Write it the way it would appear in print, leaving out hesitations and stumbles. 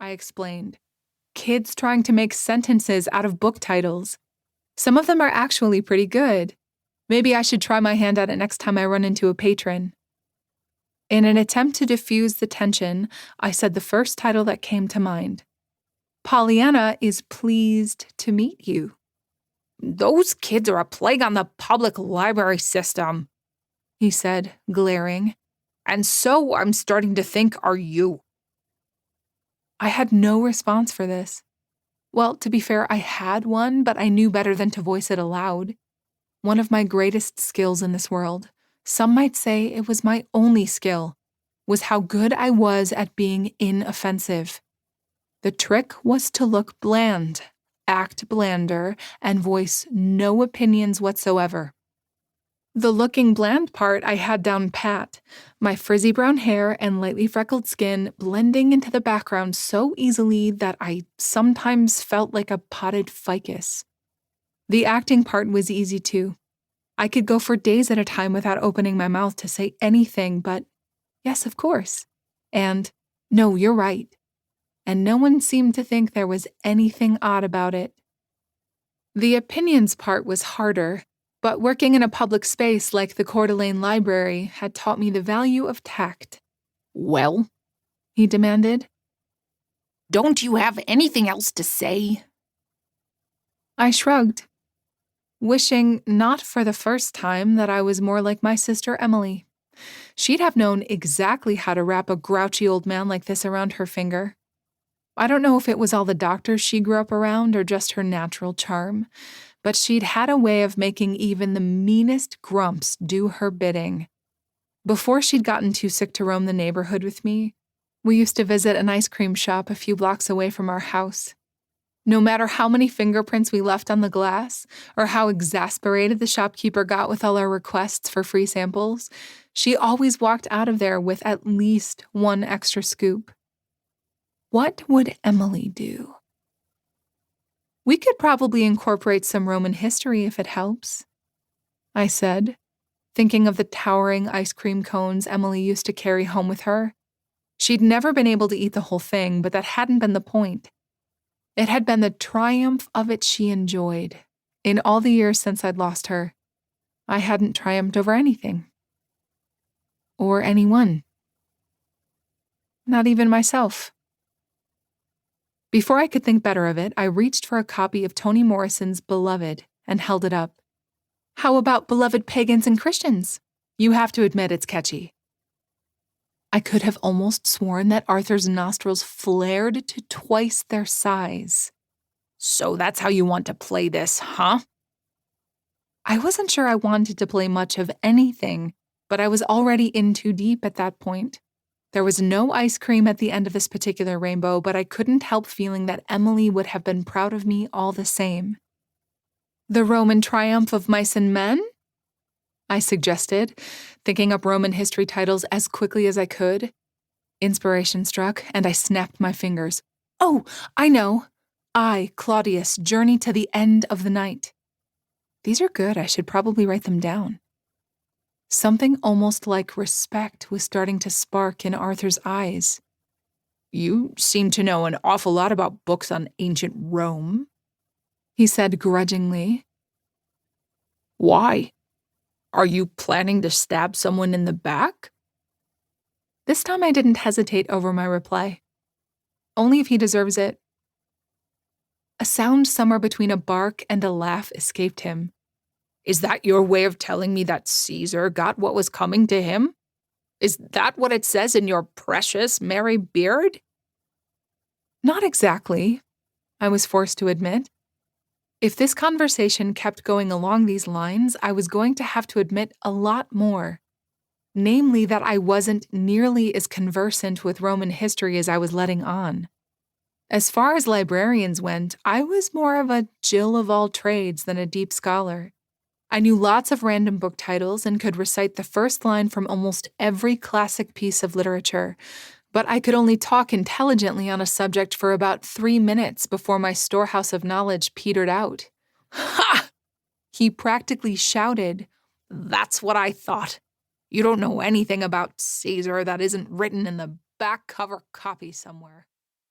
I explained. Kids trying to make sentences out of book titles. Some of them are actually pretty good. Maybe I should try my hand at it next time I run into a patron. In an attempt to diffuse the tension, I said the first title that came to mind. Pollyanna is pleased to meet you. Those kids are a plague on the public library system, he said, glaring. And so I'm starting to think are you. I had no response for this. Well, to be fair, I had one, but I knew better than to voice it aloud. One of my greatest skills in this world, some might say it was my only skill, was how good I was at being inoffensive. The trick was to look bland, act blander, and voice no opinions whatsoever. The looking bland part I had down pat, my frizzy brown hair and lightly freckled skin blending into the background so easily that I sometimes felt like a potted ficus. The acting part was easy too. I could go for days at a time without opening my mouth to say anything but, yes, of course, and no, you're right. And no one seemed to think there was anything odd about it. The opinions part was harder, but working in a public space like the Coeur d'Alene Library had taught me the value of tact. Well, he demanded. Don't you have anything else to say? I shrugged, wishing not for the first time that I was more like my sister Emily. She'd have known exactly how to wrap a grouchy old man like this around her finger. I don't know if it was all the doctors she grew up around or just her natural charm, but she'd had a way of making even the meanest grumps do her bidding. Before she'd gotten too sick to roam the neighborhood with me, we used to visit an ice cream shop a few blocks away from our house. No matter how many fingerprints we left on the glass, or how exasperated the shopkeeper got with all our requests for free samples, she always walked out of there with at least one extra scoop. What would Emily do? We could probably incorporate some Roman history if it helps, I said, thinking of the towering ice cream cones Emily used to carry home with her. She'd never been able to eat the whole thing, but that hadn't been the point. It had been the triumph of it she enjoyed. In all the years since I'd lost her, I hadn't triumphed over anything. Or anyone. Not even myself. Before I could think better of it, I reached for a copy of Toni Morrison's Beloved and held it up. How about Beloved Pagans and Christians? You have to admit it's catchy. I could have almost sworn that Arthur's nostrils flared to twice their size. So that's how you want to play this, huh? I wasn't sure I wanted to play much of anything, but I was already in too deep at that point. There was no ice cream at the end of this particular rainbow, but I couldn't help feeling that Emily would have been proud of me all the same. The Roman triumph of mice and men? I suggested, thinking up Roman history titles as quickly as I could. Inspiration struck, and I snapped my fingers. Oh, I know. I, Claudius, journey to the end of the night. These are good. I should probably write them down. Something almost like respect was starting to spark in Arthur's eyes. You seem to know an awful lot about books on ancient Rome, he said grudgingly. Why? Are you planning to stab someone in the back? This time I didn't hesitate over my reply. Only if he deserves it. A sound somewhere between a bark and a laugh escaped him. Is that your way of telling me that Caesar got what was coming to him? Is that what it says in your precious merry beard? Not exactly, I was forced to admit. If this conversation kept going along these lines, I was going to have to admit a lot more. Namely, that I wasn't nearly as conversant with Roman history as I was letting on. As far as librarians went, I was more of a Jill of all trades than a deep scholar. I knew lots of random book titles and could recite the first line from almost every classic piece of literature, but I could only talk intelligently on a subject for about 3 minutes before my storehouse of knowledge petered out. Ha! He practically shouted. That's what I thought. You don't know anything about Caesar that isn't written in the back cover copy somewhere.